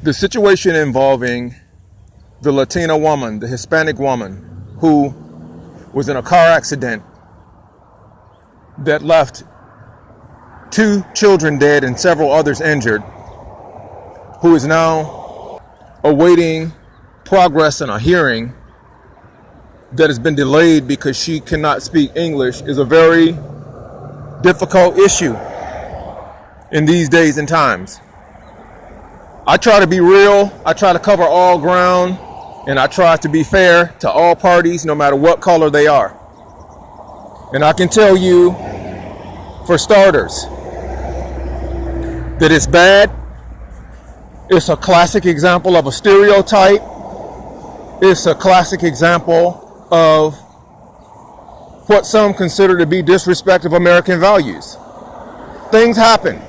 The situation involving the Latina woman, the Hispanic woman, who was in a car accident that left 2 children dead and several others injured, who is now awaiting progress in a hearing that has been delayed because she cannot speak English, is a very difficult issue in these days and times. I try to be real, I try to cover all ground, and I try to be fair to all parties, no matter what color they are. And I can tell you, for starters, that it's bad. It's a classic example of a stereotype. It's a classic example of what some consider to be disrespect of American values. Things happen.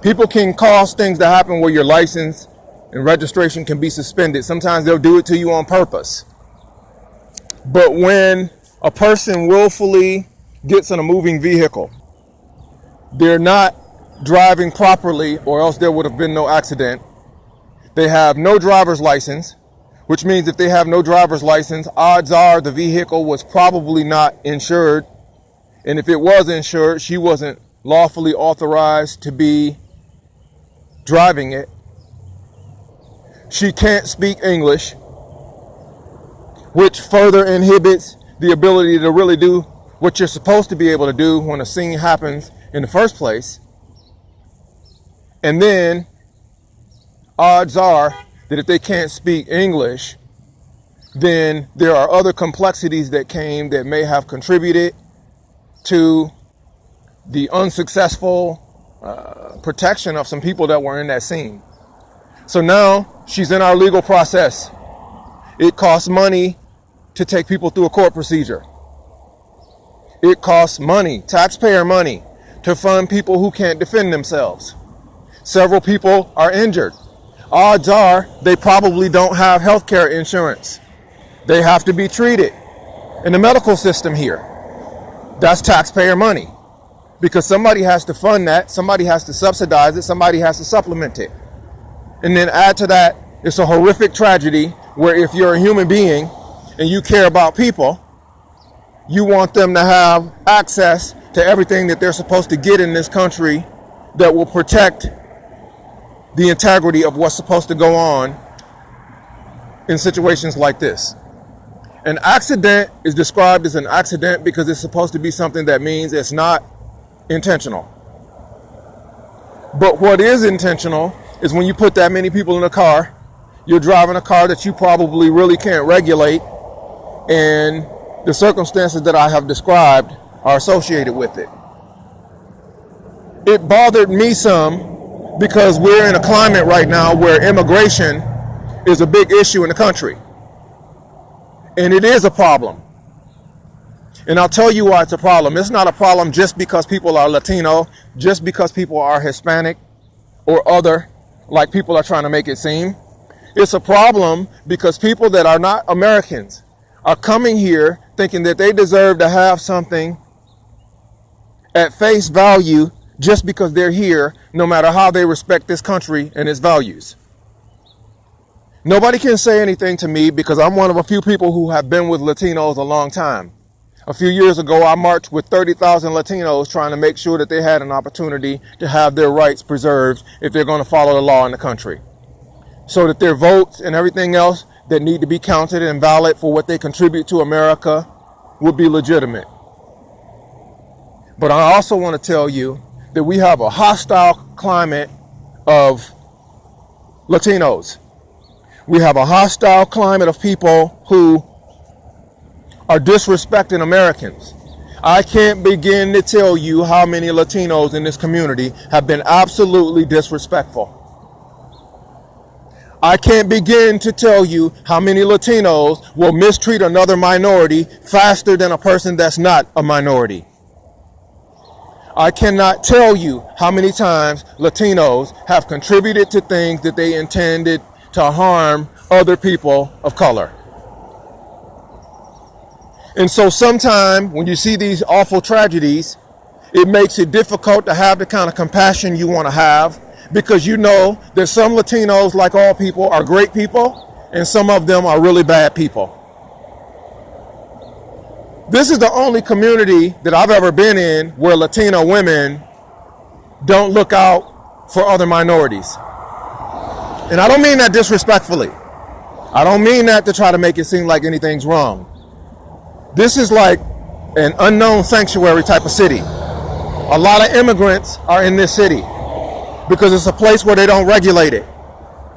People can cause things to happen where your license and registration can be suspended. Sometimes they'll do it to you on purpose. But when a person willfully gets in a moving vehicle, they're not driving properly, or else there would have been no accident. They have no driver's license, which means if they have no driver's license, odds are the vehicle was probably not insured. And if it was insured, she wasn't lawfully authorized to be driving it. She can't speak English, which further inhibits the ability to really do what you're supposed to be able to do when a scene happens in the first place. And then odds are that if they can't speak English, then there are other complexities that came that may have contributed to the unsuccessful protection of some people that were in that scene. So now she's in our legal process. It costs money to take people through a court procedure. It costs money, taxpayer money, to fund people who can't defend themselves. Several people are injured. Odds are they probably don't have health care insurance. They have to be treated in the medical system here. That's taxpayer money, because somebody has to fund that, somebody has to subsidize it, somebody has to supplement it. And then add to that, it's a horrific tragedy where if you're a human being and you care about people, you want them to have access to everything that they're supposed to get in this country that will protect the integrity of what's supposed to go on in situations like this. An accident is described as an accident because it's supposed to be something that means it's not intentional. But what is intentional is when you put that many people in a car, you're driving a car that you probably really can't regulate, and the circumstances that I have described are associated with it. It bothered me some because we're in a climate right now where immigration is a big issue in the country. And it is a problem. And I'll tell you why it's a problem. It's not a problem just because people are Latino, just because people are Hispanic or other, like people are trying to make it seem. It's a problem because people that are not Americans are coming here thinking that they deserve to have something at face value just because they're here, no matter how they respect this country and its values. Nobody can say anything to me because I'm one of a few people who have been with Latinos a long time. A few years ago, I marched with 30,000 Latinos trying to make sure that they had an opportunity to have their rights preserved if they're going to follow the law in the country, so that their votes and everything else that need to be counted and valid for what they contribute to America would be legitimate. But I also want to tell you that we have a hostile climate of Latinos. We have a hostile climate of people who are disrespecting Americans. I can't begin to tell you how many Latinos in this community have been absolutely disrespectful. I can't begin to tell you how many Latinos will mistreat another minority faster than a person that's not a minority. I cannot tell you how many times Latinos have contributed to things that they intended to harm other people of color. And so sometimes when you see these awful tragedies, it makes it difficult to have the kind of compassion you want to have, because you know that some Latinos, like all people, are great people, and some of them are really bad people. This is the only community that I've ever been in where Latino women don't look out for other minorities. And I don't mean that disrespectfully. I don't mean that to try to make it seem like anything's wrong. This is like an unknown sanctuary type of city. A lot of immigrants are in this city because it's a place where they don't regulate it.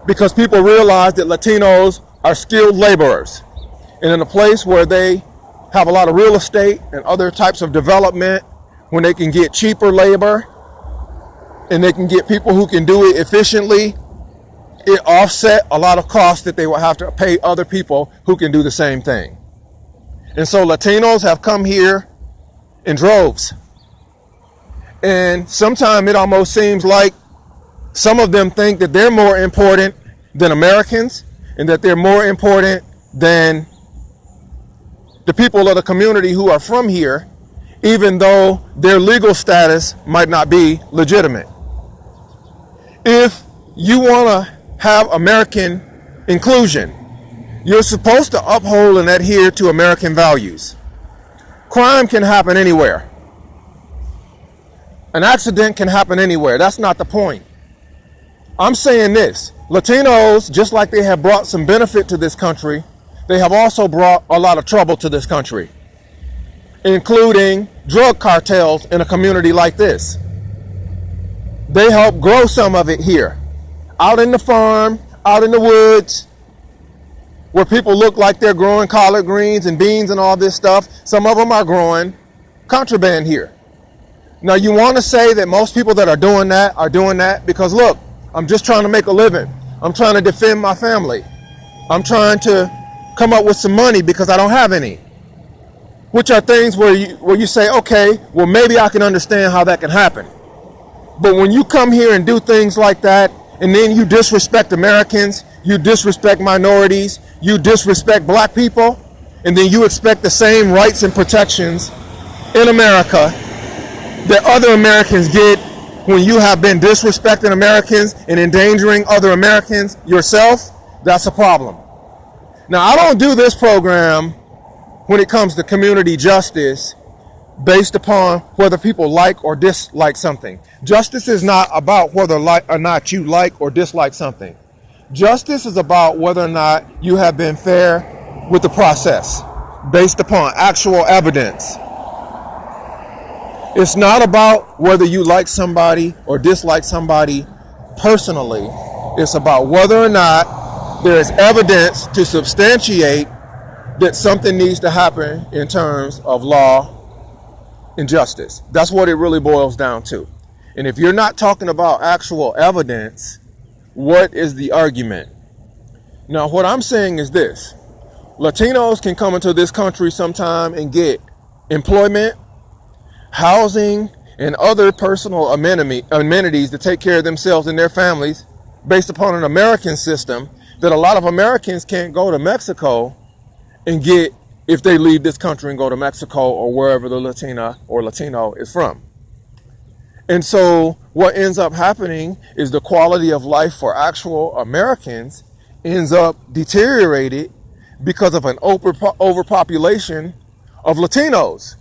Because people realize that Latinos are skilled laborers. And in a place where they have a lot of real estate and other types of development, when they can get cheaper labor and they can get people who can do it efficiently, it offset a lot of costs that they will have to pay other people who can do the same thing. And so Latinos have come here in droves. And sometimes it almost seems like some of them think that they're more important than Americans and that they're more important than the people of the community who are from here, even though their legal status might not be legitimate. If you want to have American inclusion, you're supposed to uphold and adhere to American values. Crime can happen anywhere. An accident can happen anywhere. That's not the point. I'm saying this: Latinos, just like they have brought some benefit to this country, they have also brought a lot of trouble to this country, including drug cartels in a community like this. They help grow some of it here, out in the farm, out in the woods, where people look like they're growing collard greens and beans and all this stuff. Some of them are growing contraband here. Now, you want to say that most people that are doing that because, look, I'm just trying to make a living. I'm trying to defend my family. I'm trying to come up with some money because I don't have any. Which are things where you say, okay, well, maybe I can understand how that can happen. But when you come here and do things like that, and then you disrespect Americans, you disrespect minorities, you disrespect black people, and then you expect the same rights and protections in America that other Americans get when you have been disrespecting Americans and endangering other Americans yourself, that's a problem. Now, I don't do this program when it comes to community justice based upon whether people like or dislike something. Justice is not about whether or not you like or dislike something. Justice is about whether or not you have been fair with the process based upon actual evidence. It's not about whether you like somebody or dislike somebody personally. It's about whether or not there is evidence to substantiate that something needs to happen in terms of law and justice. That's what it really boils down to. And if you're not talking about actual evidence, what is the argument? Now, what I'm saying is this: Latinos can come into this country sometime and get employment, housing, and other personal amenities to take care of themselves and their families based upon an American system that a lot of Americans can't go to Mexico and get if they leave this country and go to Mexico or wherever the Latina or Latino is from. And so what ends up happening is the quality of life for actual Americans ends up deteriorated because of an overpopulation of Latinos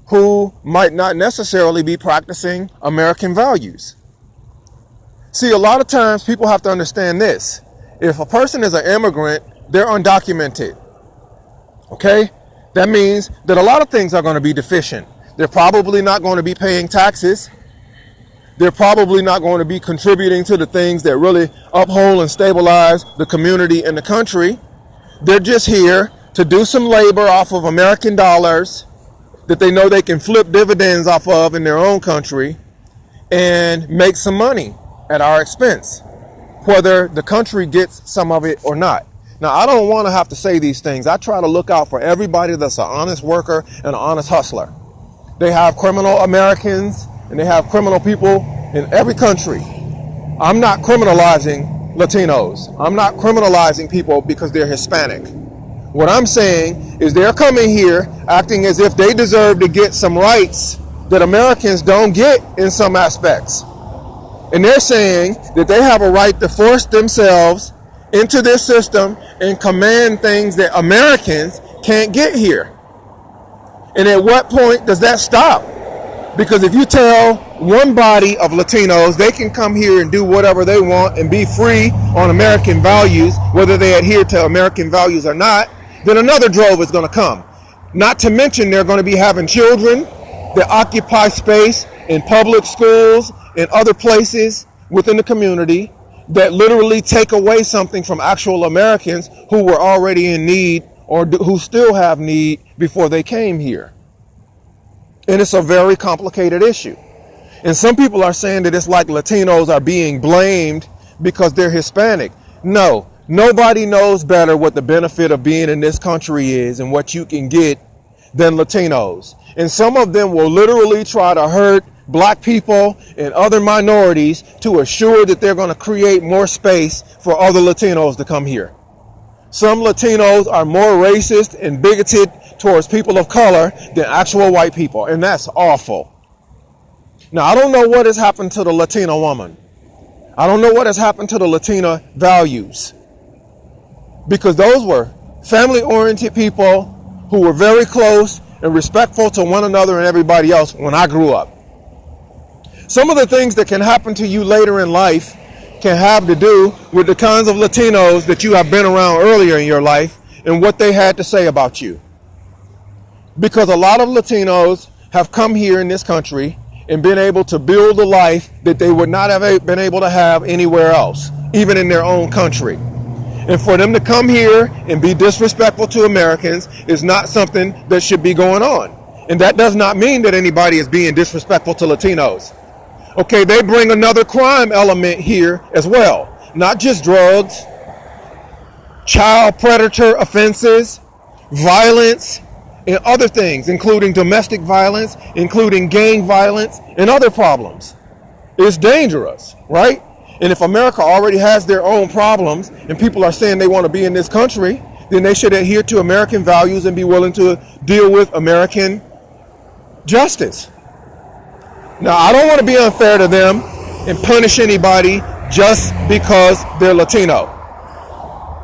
who might not necessarily be practicing American values. See, a lot of times people have to understand this. If a person is an immigrant, they're undocumented. Okay? That means that a lot of things are going to be deficient. They're probably not going to be paying taxes. They're probably not going to be contributing to the things that really uphold and stabilize the community and the country. They're just here to do some labor off of American dollars that they know they can flip dividends off of in their own country and make some money at our expense, whether the country gets some of it or not. Now, I don't want to have to say these things. I try to look out for everybody that's an honest worker and an honest hustler. They have criminal Americans and they have criminal people in every country. I'm not criminalizing Latinos. I'm not criminalizing people because they're Hispanic. What I'm saying is they're coming here acting as if they deserve to get some rights that Americans don't get in some aspects. And they're saying that they have a right to force themselves into this system and command things that Americans can't get here. And at what point does that stop? Because if you tell one body of Latinos they can come here and do whatever they want and be free on American values, whether they adhere to American values or not, then another drove is going to come. Not to mention they're going to be having children that occupy space in public schools and other places within the community that literally take away something from actual Americans who were already in need or who still have need before they came here. And it's a very complicated issue. And some people are saying that it's like Latinos are being blamed because they're Hispanic. No, nobody knows better what the benefit of being in this country is and what you can get than Latinos. And some of them will literally try to hurt black people and other minorities to assure that they're going to create more space for other Latinos to come here. Some Latinos are more racist and bigoted towards people of color than actual white people, and that's awful. Now, I don't know what has happened to the Latina woman. I don't know what has happened to the Latina values, because those were family-oriented people who were very close and respectful to one another and everybody else when I grew up. Some of the things that can happen to you later in life can have to do with the kinds of Latinos that you have been around earlier in your life and what they had to say about you. Because a lot of Latinos have come here in this country and been able to build a life that they would not have been able to have anywhere else, even in their own country. And for them to come here and be disrespectful to Americans is not something that should be going on. And that does not mean that anybody is being disrespectful to Latinos. Okay, they bring another crime element here as well. Not just drugs, child predator offenses, violence, and other things, including domestic violence, including gang violence, and other problems. It's dangerous, right? And if America already has their own problems and people are saying they want to be in this country, then they should adhere to American values and be willing to deal with American justice. Now, I don't want to be unfair to them and punish anybody just because they're Latino.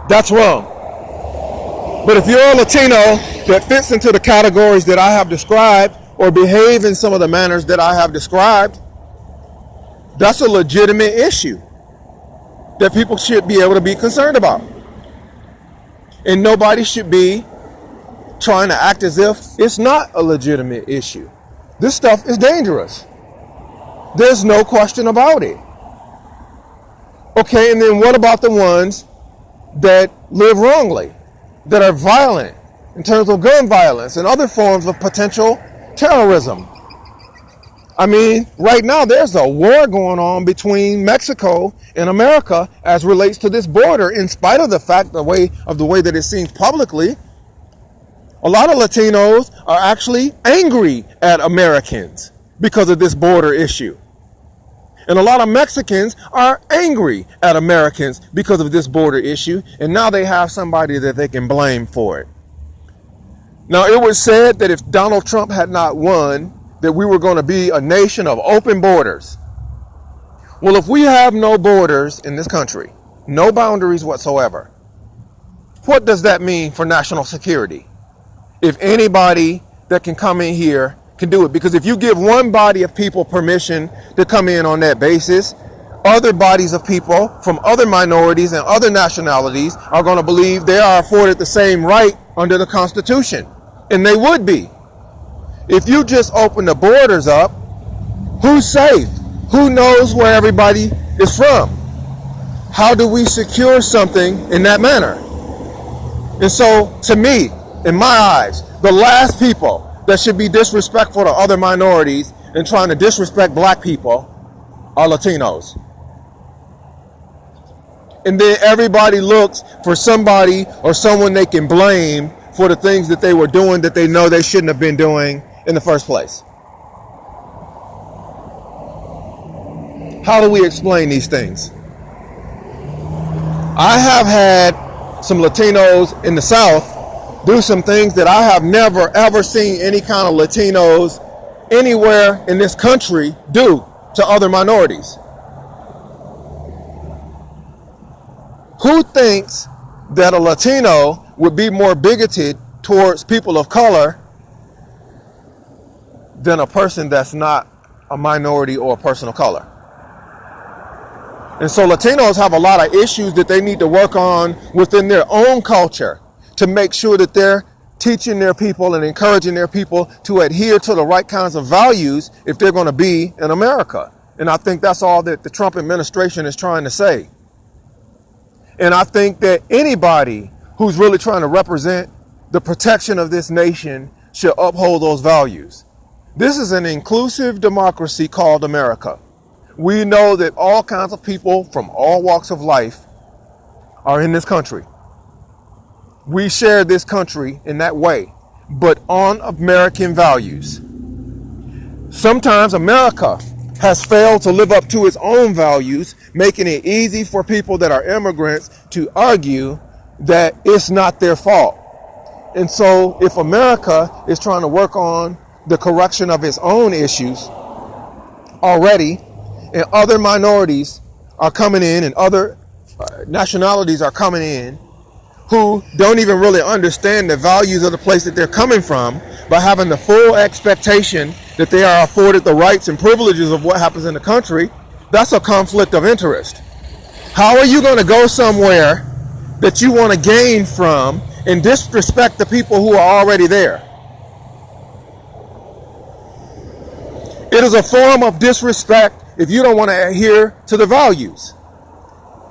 That's wrong. But if you're a Latino that fits into the categories that I have described or behave in some of the manners that I have described, that's a legitimate issue that people should be able to be concerned about. And nobody should be trying to act as if it's not a legitimate issue. This stuff is dangerous. There's no question about it. Okay, and then what about the ones that live wrongly, that are violent in terms of gun violence and other forms of potential terrorism? I mean, right now there's a war going on between Mexico and America as relates to this border, in spite of the fact the way that it seems publicly. A lot of Latinos are actually angry at Americans because of this border issue. And a lot of Mexicans are angry at Americans because of this border issue, and now they have somebody that they can blame for it. Now, it was said that if Donald Trump had not won, that we were going to be a nation of open borders. Well, if we have no borders in this country, no boundaries whatsoever, what does that mean for national security? If anybody that can come in here can do it, because if you give one body of people permission to come in on that basis, other bodies of people from other minorities and other nationalities are going to believe they are afforded the same right under the Constitution, and they would be. If you just open the borders up, who's safe? Who knows where everybody is from? How do we secure something in that manner? And so, to me, in my eyes, the last people that should be disrespectful to other minorities and trying to disrespect black people are Latinos. And then everybody looks for somebody or someone they can blame for the things that they were doing that they know they shouldn't have been doing in the first place. How do we explain these things? I have had some Latinos in the South do some things that I have never ever seen any kind of Latinos anywhere in this country do to other minorities. Who thinks that a Latino would be more bigoted towards people of color than a person that's not a minority or a person of color? And so Latinos have a lot of issues that they need to work on within their own culture to make sure that they're teaching their people and encouraging their people to adhere to the right kinds of values if they're going to be in America. And I think that's all that the Trump administration is trying to say. And I think that anybody who's really trying to represent the protection of this nation should uphold those values. This is an inclusive democracy called America. We know that all kinds of people from all walks of life are in this country. We share this country in that way, but on American values. Sometimes America has failed to live up to its own values, making it easy for people that are immigrants to argue that it's not their fault. And so if America is trying to work on the correction of its own issues already, and other minorities are coming in and other nationalities are coming in who don't even really understand the values of the place that they're coming from, by having the full expectation that they are afforded the rights and privileges of what happens in the country, that's a conflict of interest. How are you going to go somewhere that you want to gain from and disrespect the people who are already there? It is a form of disrespect if you don't want to adhere to the values.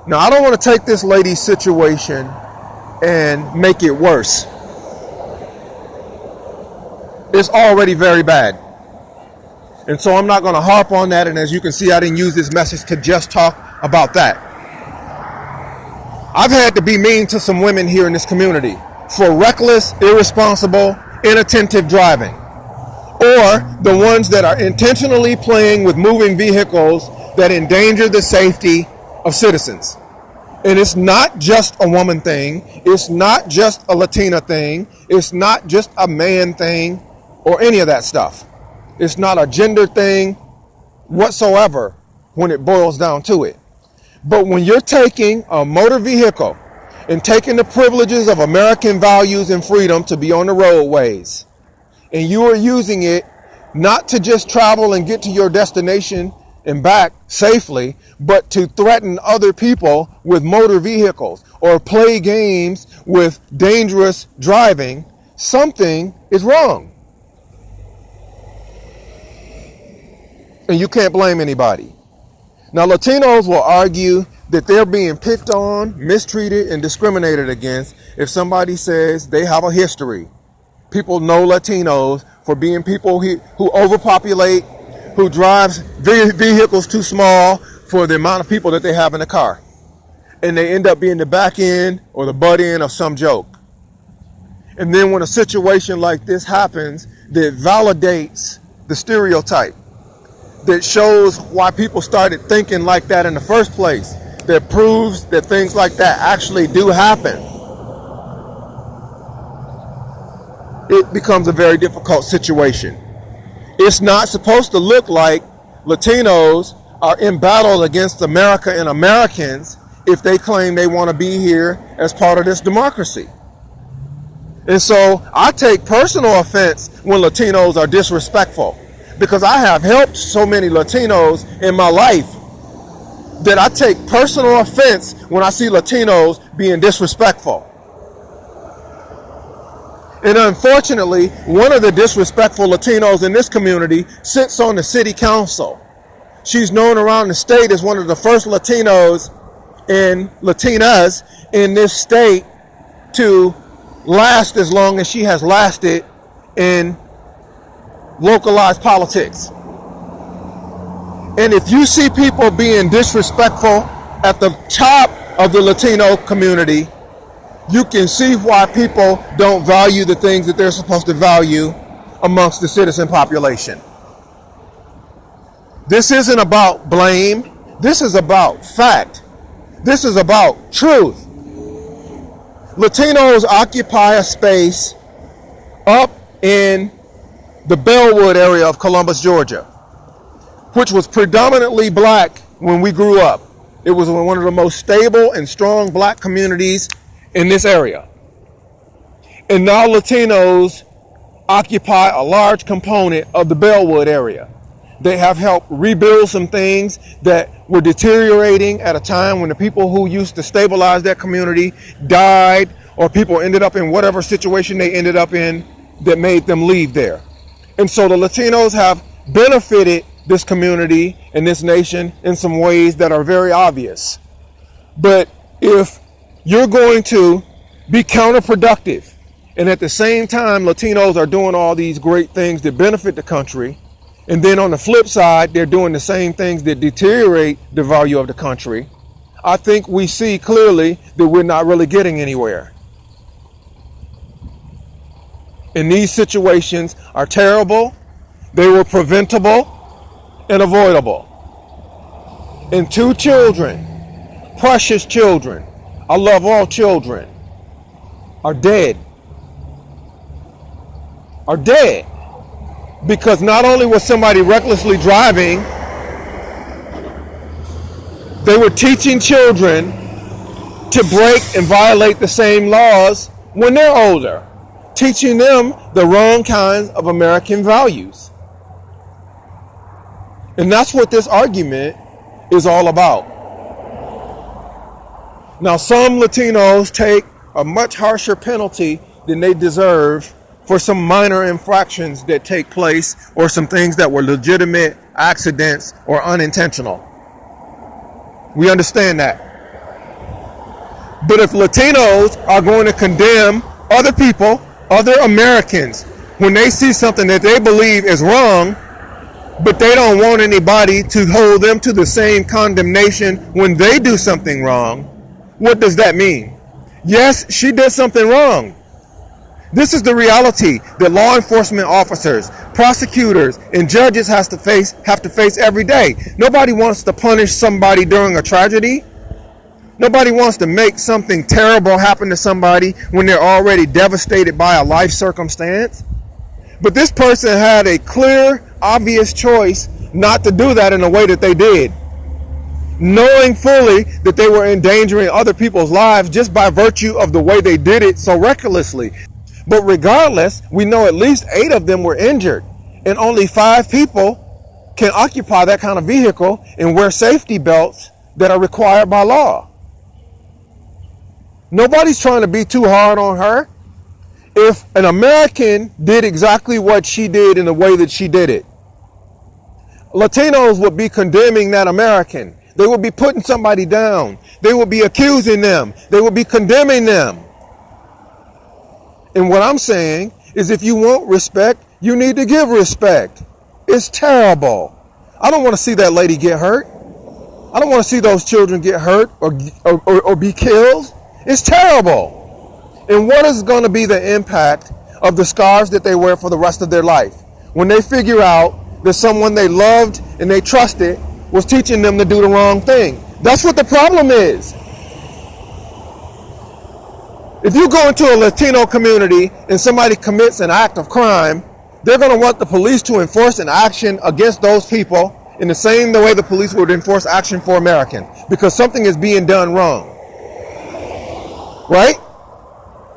Now, I don't want to take this lady's situation and make it worse. It's already very bad. And so I'm not going to harp on that. And as you can see, I didn't use this message to just talk about that. I've had to be mean to some women here in this community for reckless, irresponsible, inattentive driving, or the ones that are intentionally playing with moving vehicles that endanger the safety of citizens. And it's not just a woman thing. It's not just a Latina thing. It's not just a man thing or any of that stuff. It's not a gender thing whatsoever when it boils down to it. But when you're taking a motor vehicle and taking the privileges of American values and freedom to be on the roadways, and you are using it not to just travel and get to your destination and back safely, but to threaten other people with motor vehicles or play games with dangerous driving, something is wrong. And you can't blame anybody. Now, Latinos will argue that they're being picked on, mistreated, and discriminated against if somebody says they have a history. People know Latinos for being people who overpopulate, who drives vehicles too small for the amount of people that they have in the car. And they end up being the back end or the butt end of some joke. And then when a situation like this happens that validates the stereotype, that shows why people started thinking like that in the first place, that proves that things like that actually do happen, it becomes a very difficult situation. It's not supposed to look like Latinos are in battle against America and Americans if they claim they want to be here as part of this democracy. And so I take personal offense when Latinos are disrespectful, because I have helped so many Latinos in my life that I take personal offense when I see Latinos being disrespectful. And unfortunately, one of the disrespectful Latinos in this community sits on the city council. She's known around the state as one of the first Latinas in this state to last as long as she has lasted in localized politics. And if you see people being disrespectful at the top of the Latino community, you can see why people don't value the things that they're supposed to value amongst the citizen population. This isn't about blame. This is about fact. This is about truth. Latinos occupy a space up in the Bellwood area of Columbus, Georgia, which was predominantly black when we grew up. It was one of the most stable and strong black communities in this area. And now Latinos occupy a large component of the Bellwood area. They have helped rebuild some things that were deteriorating at a time when the people who used to stabilize that community died, or people ended up in whatever situation they ended up in that made them leave there. And so the Latinos have benefited this community and this nation in some ways that are very obvious. But if you're going to be counterproductive, and at the same time Latinos are doing all these great things that benefit the country, and then on the flip side, they're doing the same things that deteriorate the value of the country, I think we see clearly that we're not really getting anywhere. And these situations are terrible. They were preventable and avoidable. And 2 children, precious children, I love all children, are dead. Are dead. Because not only was somebody recklessly driving, they were teaching children to break and violate the same laws when they're older, teaching them the wrong kinds of American values. And that's what this argument is all about. Now, some Latinos take a much harsher penalty than they deserve for some minor infractions that take place, or some things that were legitimate accidents or unintentional. We understand that. But if Latinos are going to condemn other people, other Americans, when they see something that they believe is wrong, but they don't want anybody to hold them to the same condemnation when they do something wrong, what does that mean? Yes, she did something wrong. This is the reality that law enforcement officers, prosecutors, and judges have to face every day. Nobody wants to punish somebody during a tragedy. Nobody wants to make something terrible happen to somebody when they're already devastated by a life circumstance. But this person had a clear, obvious choice not to do that in the way that they did, knowing fully that they were endangering other people's lives just by virtue of the way they did it so recklessly. But regardless, we know at least 8 of them were injured, and only 5 people can occupy that kind of vehicle and wear safety belts that are required by law. Nobody's trying to be too hard on her. If an American did exactly what she did in the way that she did it, Latinos would be condemning that American. They would be putting somebody down. They would be accusing them. They would be condemning them. And what I'm saying is, if you want respect, you need to give respect. It's terrible. I don't want to see that lady get hurt. I don't want to see those children get hurt or be killed. It's terrible. And what is going to be the impact of the scars that they wear for the rest of their life when they figure out that someone they loved and they trusted was teaching them to do the wrong thing? That's what the problem is. If you go into a Latino community and somebody commits an act of crime, they're going to want the police to enforce an action against those people in the same way the police would enforce action for Americans, because something is being done wrong. Right?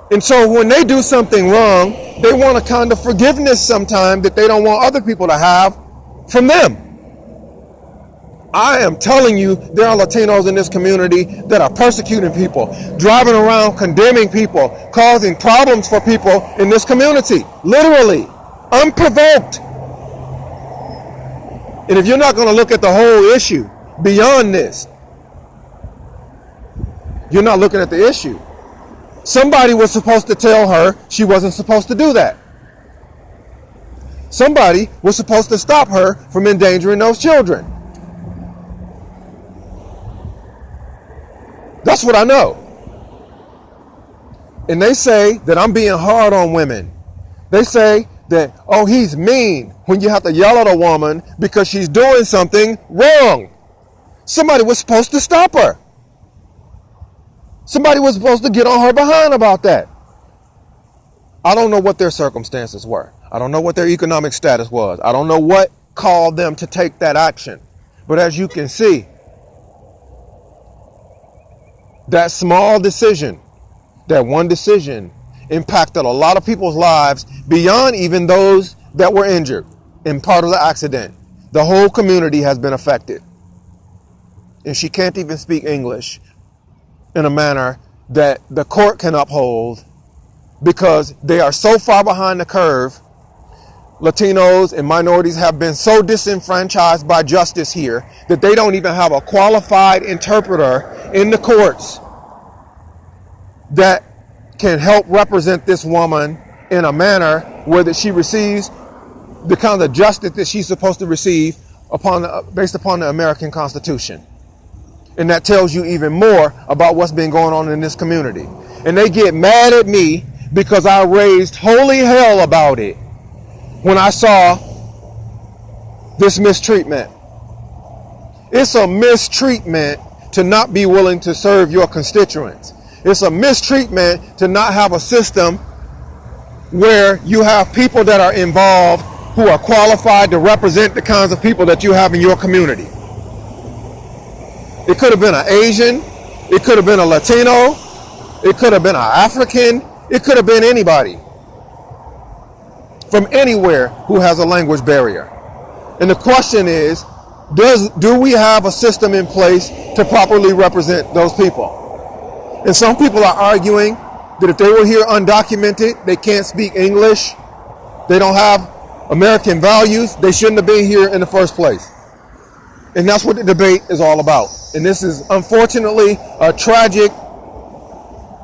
And so when they do something wrong, they want a kind of forgiveness sometimes that they don't want other people to have from them. I am telling you, there are Latinos in this community that are persecuting people, driving around condemning people, causing problems for people in this community, literally, unprovoked. And if you're not going to look at the whole issue beyond this, you're not looking at the issue. Somebody was supposed to tell her she wasn't supposed to do that. Somebody was supposed to stop her from endangering those children. That's what I know. And they say that I'm being hard on women. They say that, oh, he's mean when you have to yell at a woman because she's doing something wrong. Somebody was supposed to stop her. Somebody was supposed to get on her behind about that. I don't know what their circumstances were. I don't know what their economic status was. I don't know what called them to take that action. But as you can see, That small decision, that one decision, impacted a lot of people's lives beyond even those that were injured in part of the accident. The whole community has been affected. And she can't even speak English in a manner that the court can uphold because they are so far behind the curve. Latinos and minorities have been so disenfranchised by justice here that they don't even have a qualified interpreter in the courts that can help represent this woman in a manner where that she receives the kind of justice that she's supposed to receive based upon the American Constitution. And that tells you even more about what's been going on in this community. And they get mad at me because I raised holy hell about it when I saw this mistreatment. It's a mistreatment to not be willing to serve your constituents. It's a mistreatment to not have a system where you have people that are involved who are qualified to represent the kinds of people that you have in your community. It could have been an Asian, it could have been a Latino, it could have been an African, it could have been anybody from anywhere who has a language barrier. And the question is, do we have a system in place to properly represent those people? And some people are arguing that if they were here undocumented, they can't speak English, they don't have American values, they shouldn't have been here in the first place. And that's what the debate is all about. And this is unfortunately a tragic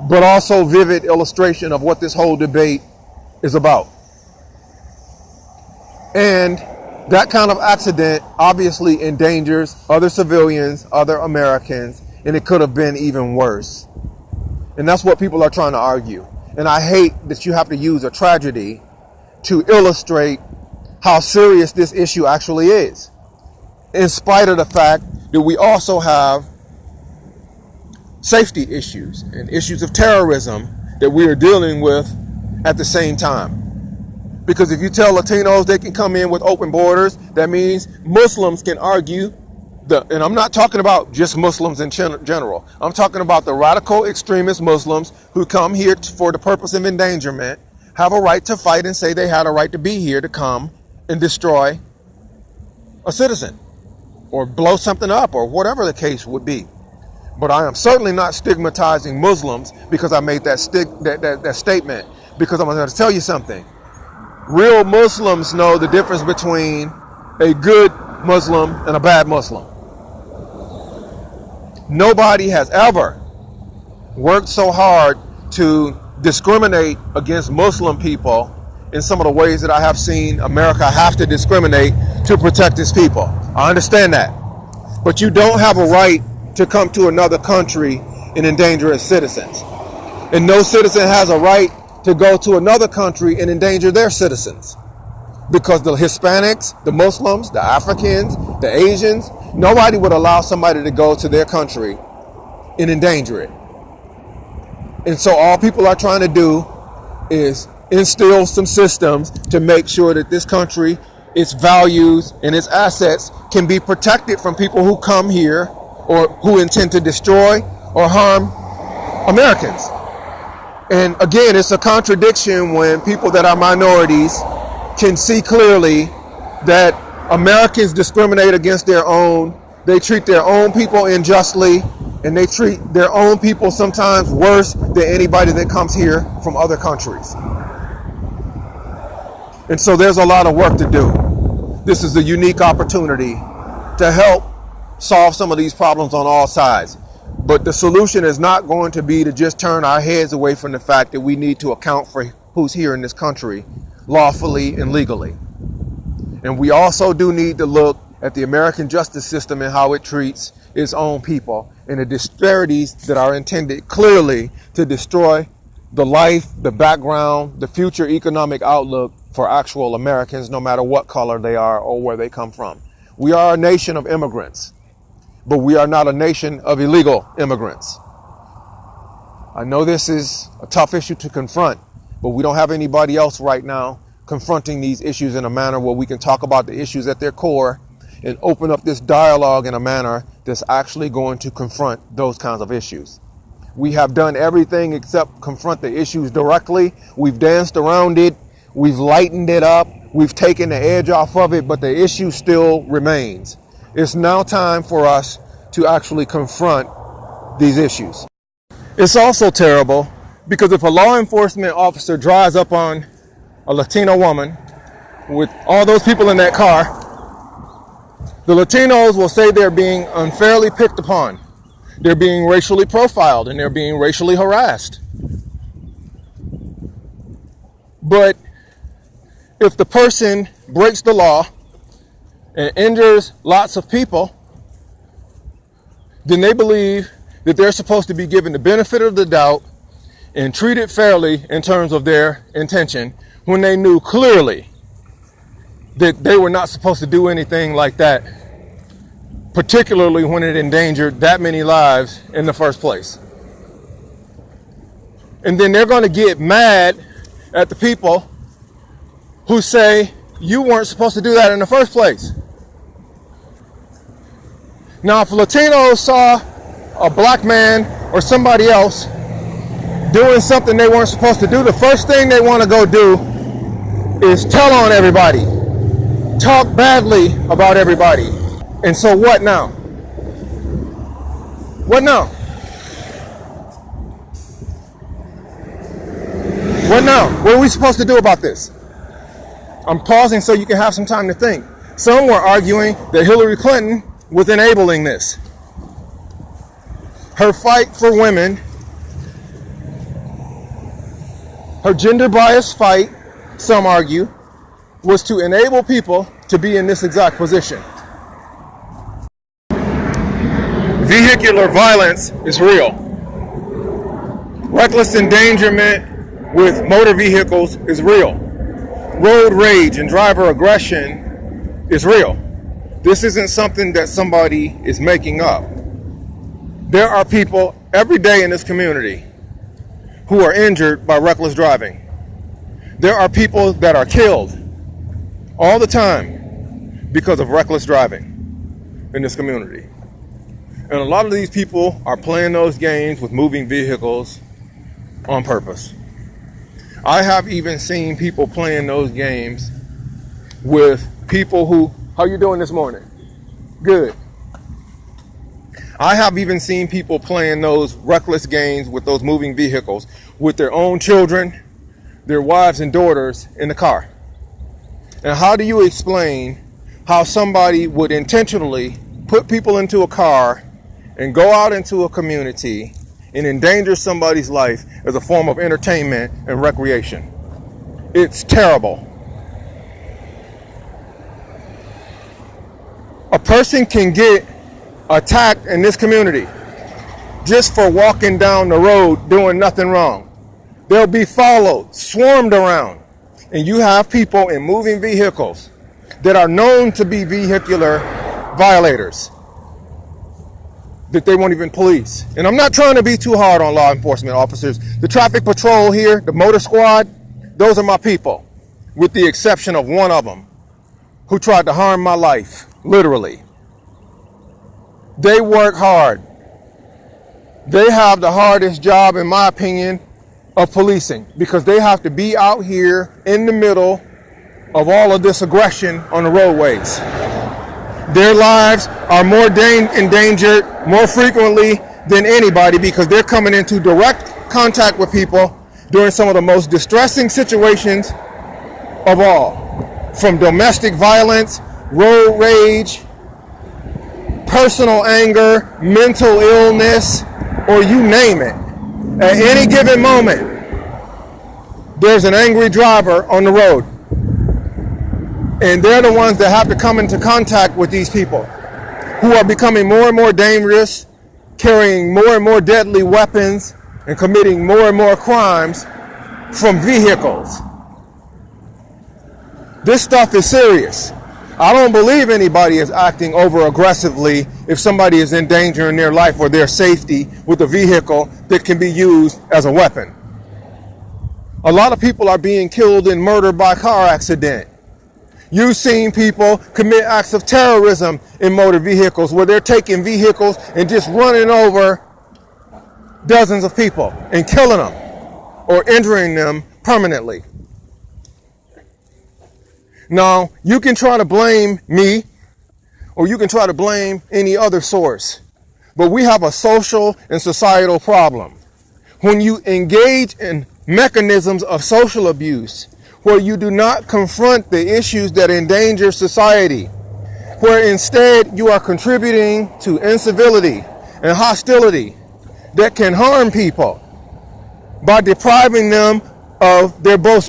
but also vivid illustration of what this whole debate is about. And that kind of accident obviously endangers other civilians, other Americans, and it could have been even worse. And that's what people are trying to argue. And I hate that you have to use a tragedy to illustrate how serious this issue actually is, in spite of the fact that we also have safety issues and issues of terrorism that we are dealing with at the same time. Because if you tell Latinos they can come in with open borders, that means Muslims can argue, and I'm not talking about just Muslims in general. I'm talking about the radical extremist Muslims who come here for the purpose of endangerment, have a right to fight and say they had a right to be here to come and destroy a citizen or blow something up or whatever the case would be. But I am certainly not stigmatizing Muslims because I made that statement, because I'm going to tell you something. Real Muslims know the difference between a good Muslim and a bad Muslim. Nobody has ever worked so hard to discriminate against Muslim people in some of the ways that I have seen America have to discriminate to protect its people. I understand that. But you don't have a right to come to another country and endanger its citizens. And no citizen has a right to go to another country and endanger their citizens. Because the Hispanics, the Muslims, the Africans, the Asians, nobody would allow somebody to go to their country and endanger it. And so all people are trying to do is instill some systems to make sure that this country, its values and its assets can be protected from people who come here or who intend to destroy or harm Americans. And again, it's a contradiction when people that are minorities can see clearly that Americans discriminate against their own. They treat their own people unjustly, and they treat their own people sometimes worse than anybody that comes here from other countries. And so there's a lot of work to do. This is a unique opportunity to help solve some of these problems on all sides. But the solution is not going to be to just turn our heads away from the fact that we need to account for who's here in this country lawfully and legally. And we also do need to look at the American justice system and how it treats its own people and the disparities that are intended clearly to destroy the life, the background, the future economic outlook for actual Americans, no matter what color they are or where they come from. We are a nation of immigrants, but we are not a nation of illegal immigrants. I know this is a tough issue to confront, but we don't have anybody else right now confronting these issues in a manner where we can talk about the issues at their core and open up this dialogue in a manner that's actually going to confront those kinds of issues. We have done everything except confront the issues directly. We've danced around it. We've lightened it up. We've taken the edge off of it, but the issue still remains. It's now time for us to actually confront these issues. It's also terrible because if a law enforcement officer drives up on a Latina woman with all those people in that car, the Latinos will say they're being unfairly picked upon. They're being racially profiled and they're being racially harassed. But if the person breaks the law and injures lots of people, then they believe that they're supposed to be given the benefit of the doubt and treated fairly in terms of their intention when they knew clearly that they were not supposed to do anything like that, particularly when it endangered that many lives in the first place. And then they're going to get mad at the people who say you weren't supposed to do that in the first place. Now, if Latinos saw a black man or somebody else doing something they weren't supposed to do, the first thing they want to go do is tell on everybody, talk badly about everybody. And so what now? What now? What now? What are we supposed to do about this? I'm pausing so you can have some time to think. Some were arguing that Hillary Clinton was enabling this. Her fight for women, her gender-biased fight, some argue, was to enable people to be in this exact position. Vehicular violence is real. Reckless endangerment with motor vehicles is real. Road rage and driver aggression is real. This isn't something that somebody is making up. There are people every day in this community who are injured by reckless driving. There are people that are killed all the time because of reckless driving in this community. And a lot of these people are playing those games with moving vehicles on purpose. I have even seen people playing those games with people who, how you doing this morning? Good. I have even seen people playing those reckless games with those moving vehicles with their own children, their wives and daughters in the car. And how do you explain how somebody would intentionally put people into a car and go out into a community and endanger somebody's life as a form of entertainment and recreation? It's terrible. A person can get attacked in this community just for walking down the road doing nothing wrong. They'll be followed, swarmed around, and you have people in moving vehicles that are known to be vehicular violators that they won't even police. And I'm not trying to be too hard on law enforcement officers. The traffic patrol here, the motor squad, those are my people, with the exception of one of them who tried to harm my life, literally. They work hard. They have the hardest job, in my opinion, of policing, because they have to be out here in the middle of all of this aggression on the roadways. Their lives are more endangered more frequently than anybody because they're coming into direct contact with people during some of the most distressing situations of all, from domestic violence, road rage, personal anger, mental illness, or you name it. At any given moment, there's an angry driver on the road. And they're the ones that have to come into contact with these people who are becoming more and more dangerous, carrying more and more deadly weapons, and committing more and more crimes from vehicles. This stuff is serious. I don't believe anybody is acting over aggressively if somebody is endangering their life or their safety with a vehicle that can be used as a weapon. A lot of people are being killed and murdered by car accident. You've seen people commit acts of terrorism in motor vehicles where they're taking vehicles and just running over dozens of people and killing them or injuring them permanently. Now, you can try to blame me or you can try to blame any other source, but we have a social and societal problem. When you engage in mechanisms of social abuse, where you do not confront the issues that endanger society, where instead you are contributing to incivility and hostility that can harm people by depriving them of their most